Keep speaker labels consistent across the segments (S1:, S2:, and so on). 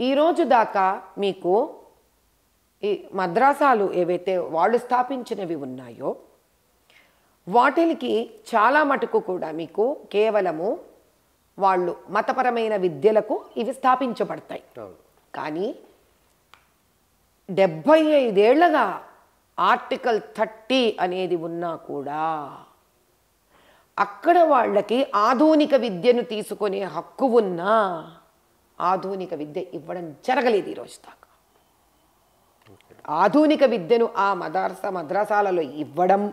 S1: ఈరోజు దాకా మీకు ఈ మద్రాసాలు ఏవైతే వాళ్ళు స్థాపించినవి ఉన్నాయో వాటికి చాలా మటుకు కూడా మీకు కేవలము వాళ్ళు మతపరమైన విద్యలకు ఇవి స్థాపించబడతాయి. కానీ 75 ఏళ్లగా ఆర్టికల్ 30 అనేది ఉన్నా కూడా అక్కడ వాళ్ళకి ఆధునిక విద్యను తీసుకునే హక్కు ఉన్నా ఆధునిక విద్య ఇవ్వడం జరగలేదు ఈరోజు దాకా. ఆధునిక విద్యను ఆ మద్రాసాలలో ఇవ్వడం,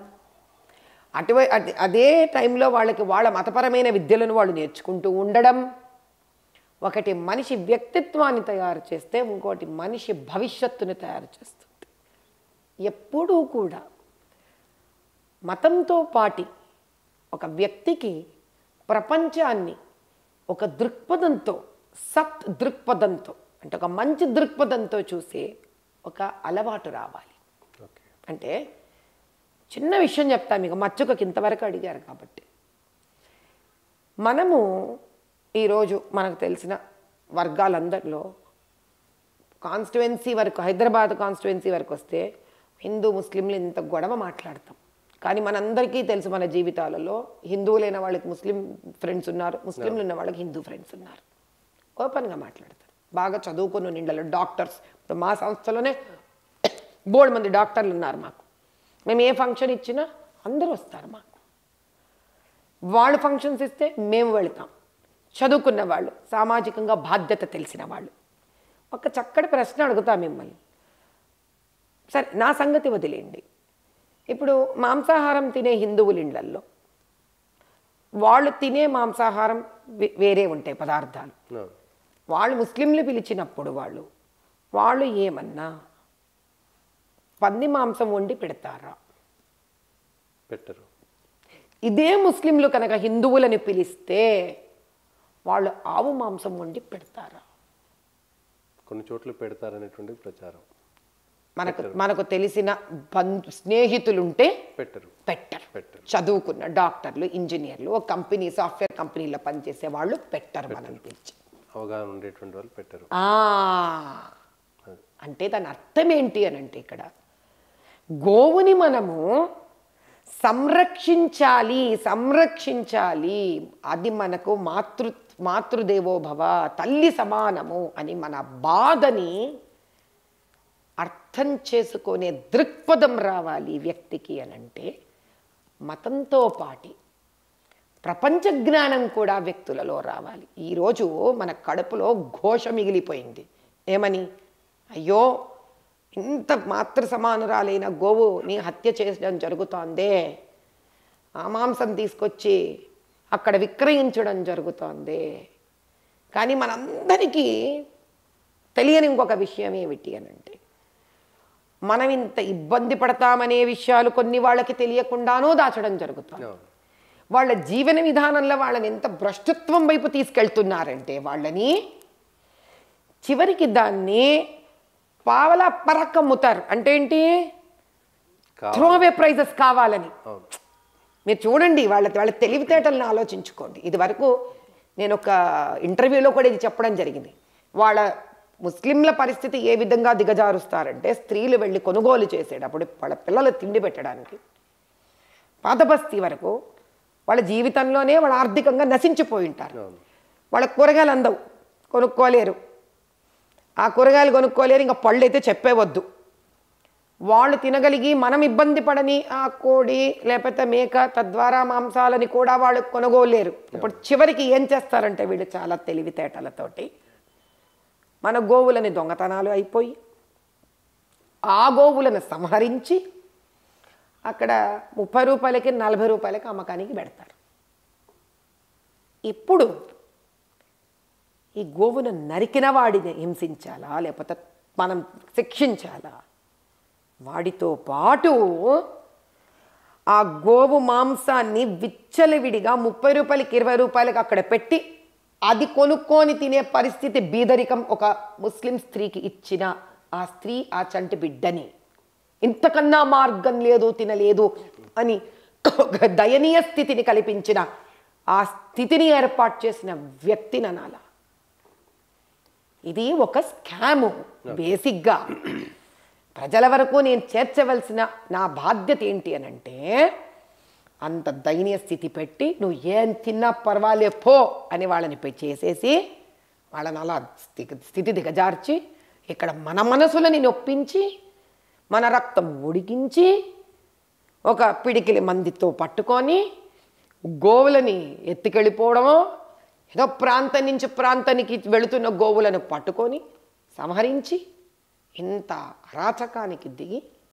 S1: అదే టైంలో వాళ్ళకి వాళ్ళ మతపరమైన విద్యలను వాళ్ళు నేర్చుకుంటూ ఉండడం, ఒకటి మనిషి వ్యక్తిత్వాన్ని తయారు చేస్తే ఇంకోటి మనిషి భవిష్యత్తును తయారు చేస్తుంది. ఎప్పుడూ కూడా మతంతో పాటి ఒక వ్యక్తికి ప్రపంచాన్ని ఒక దృక్పథంతో, సత్ దృక్పథంతో, అంటే ఒక మంచి దృక్పథంతో చూసే ఒక అలవాటు రావాలి. అంటే చిన్న విషయం చెప్తా మీకు, మచ్చుకకి ఇంతవరకు అడిగారు కాబట్టి. మనము ఈరోజు మనకు తెలిసిన వర్గాలందరిలో కాన్స్టిట్యువెన్సీ వరకు, హైదరాబాద్ కాన్స్టిట్యువెన్సీ వరకు వస్తే హిందూ ముస్లింలు ఇంత గొడవ మాట్లాడతాం. కానీ మనందరికీ తెలుసు మన జీవితాలలో హిందువులైన వాళ్ళకి ముస్లిం ఫ్రెండ్స్ ఉన్నారు, ముస్లింలు ఉన్న వాళ్ళకి హిందూ ఫ్రెండ్స్ ఉన్నారు. ఓపెన్గా మాట్లాడతారు. బాగా చదువుకున్న నిండలో డాక్టర్స్, ఇప్పుడు మా సంస్థలోనే బోల్డ్ మంది డాక్టర్లు ఉన్నారు. మాకు మేము ఏ ఫంక్షన్ ఇచ్చినా అందరూ వస్తారు. మాకు వాళ్ళు ఫంక్షన్స్ ఇస్తే మేము వెళతాం. చదువుకున్న వాళ్ళు, సామాజికంగా బాధ్యత తెలిసిన వాళ్ళు. ఒక చక్కటి ప్రశ్న అడుగుతా మిమ్మల్ని. సరే, నా సంగతి వదిలేండి. ఇప్పుడు మాంసాహారం తినే హిందువుల ఇళ్లల్లో వాళ్ళు తినే మాంసాహారం వేరే ఉంటాయి పదార్థాలు. వాళ్ళు ముస్లింలు పిలిచినప్పుడు వాళ్ళు ఏమన్నా పంది మాంసం వండి పెడతారా?
S2: పెట్టరు.
S1: ఇదే ముస్లింలు కనుక హిందువులని పిలిస్తే వాళ్ళు ఆవు మాంసం వండి పెడతారా?
S2: కొన్ని చోట్ల పెడతారనేటువంటి ప్రచారం.
S1: మనకు తెలిసిన స్నేహితులుంటే పెట్టరు. చదువుకున్న డాక్టర్లు, ఇంజనీర్లు, ఒక కంపెనీ, సాఫ్ట్వేర్ కంపెనీలో పనిచేసే వాళ్ళు పెట్టరు. మనం పిలిచి
S2: అవగాహన ఉండేటువంటి వాళ్ళు పెట్టరు.
S1: అంటే దాని అర్థం ఏంటి అని అంటే, ఇక్కడ గోవుని మనము సంరక్షించాలి. అది మనకు మాతృదేవోభవ, తల్లి సమానము అని మన బాధని అర్థం చేసుకునే దృక్పథం రావాలి వ్యక్తికి అనంటే, మతంతో పాటి ప్రపంచ జ్ఞానం కూడా వ్యక్తులలో రావాలి. ఈరోజు మన కడుపులో ఘోష మిగిలిపోయింది. ఏమని? అయ్యో, ఇంత మాతృ సమానురాలైన గోవుని హత్య చేయడం జరుగుతోందే, ఆ మాంసం తీసుకొచ్చి అక్కడ విక్రయించడం జరుగుతోంది. కానీ మనందరికీ తెలియని ఇంకొక విషయం ఏమిటి అనంటే, మనం ఇంత ఇబ్బంది పడతామనే విషయాలు కొన్ని వాళ్ళకి తెలియకుండానూ దాచడం జరుగుతుంది. వాళ్ళ జీవన విధానంలో వాళ్ళని ఎంత భ్రష్టత్వం వైపు తీసుకెళ్తున్నారంటే, వాళ్ళని చివరికి దాన్ని పావలా పరకమ్ముతారు. అంటే ఏంటి? త్రో అవే ప్రైజెస్ కావాలని. మీరు చూడండి, వాళ్ళ తెలివితేటలను ఆలోచించుకోండి. ఇది వరకు నేను ఒక ఇంటర్వ్యూలో కూడా ఇది చెప్పడం జరిగింది. వాళ్ళ ముస్లింల పరిస్థితి ఏ విధంగా దిగజారుస్తారంటే, స్త్రీలు వెళ్ళి కొనుగోలు చేసేటప్పుడు వాళ్ళ పిల్లలు తిండి పెట్టడానికి పాత బస్తీ వరకు వాళ్ళ జీవితంలోనే వాళ్ళు ఆర్థికంగా నశించిపోయి ఉంటారు. వాళ్ళ కూరగాయలు అందవు, కొనుక్కోలేరు. ఆ కూరగాయలు కొనుక్కోలేరు, ఇంకా పళ్ళు అయితే చెప్పేవద్దు. వాళ్ళు తినగలిగి మనం ఇబ్బంది పడని ఆ కోడి లేకపోతే మేక, తద్వారా మాంసాలని కూడా వాళ్ళు కొనుగోలేరు. ఇప్పుడు చివరికి ఏం చేస్తారంటే, వీళ్ళు చాలా తెలివితేటలతోటి మన గోవులని దొంగతనాలు అయిపోయి ఆ గోవులను సంహరించి అక్కడ 30 రూపాయలకి 40 రూపాయలకి అమ్మకానికి పెడతారు. ఇప్పుడు ఈ గోవును నరికిన వాడిని హింసించాలా లేకపోతే మనం శిక్షించాలా? వాడితో పాటు ఆ గోవు మాంసాన్ని విచ్చలవిడిగా 30 రూపాయలకి 20 రూపాయలకి అక్కడ పెట్టి అది కొనుక్కొని తినే పరిస్థితి, బీదరికం ఒక ముస్లిం స్త్రీకి ఇచ్చిన ఆ స్త్రీ ఆ చంటి బిడ్డని ఇంతకన్నా మార్గం లేదు, తినలేదు అని ఒక దయనీయ స్థితిని కల్పించిన ఆ స్థితిని ఏర్పాటు చేసిన వ్యక్తిని అనాలా? ఇది ఒక స్కాము బేసిక్గా. ప్రజల వరకు నేను చేర్చవలసిన నా బాధ్యత ఏంటి అని అంటే, అంత దయనీయ స్థితి పెట్టి నువ్వు ఏం తిన్నా పర్వాలే పో అని వాళ్ళని పోయి చేసేసి వాళ్ళని అలా స్థితి దిగజార్చి ఇక్కడ మన మనసులని నొప్పించి మన రక్తం ఉడికించి ఒక పిడికిలి మందితో పట్టుకొని గోవులని ఎత్తుకెళ్ళిపోవడమో, ఏదో ప్రాంతం నుంచి ప్రాంతానికి వెళుతున్న గోవులను పట్టుకొని సంహరించి ఇంత అరాచకానికి దిగి